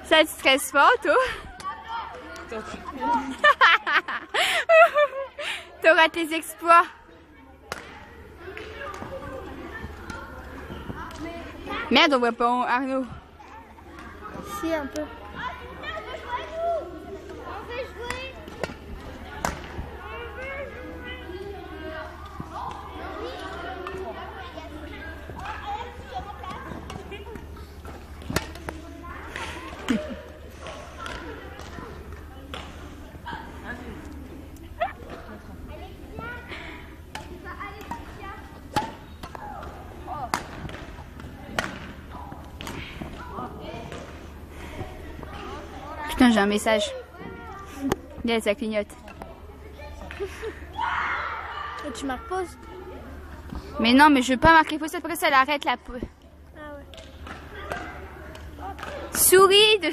Ça te stresse pas, toi? T'auras tes exploits. Merde, on voit pas Arnaud. Si, un peu. Putain, j'ai un message. Là, ça clignote. Et tu marques pause? Mais non, mais je veux pas marquer pause, après ça l'arrête la pause. Ah ouais. Souris de...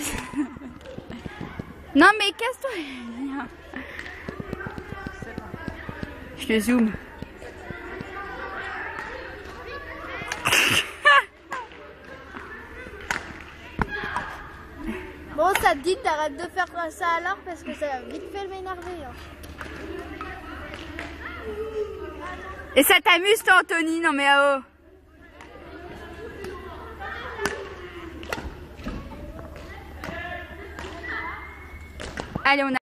Non mais casse-toi. Je te zoome. Bon, ça te dit t'arrêtes de faire ça alors parce que ça va vite fait m'énerver. Hein. Et ça t'amuse toi Anthony? Non mais oh. Allez on a...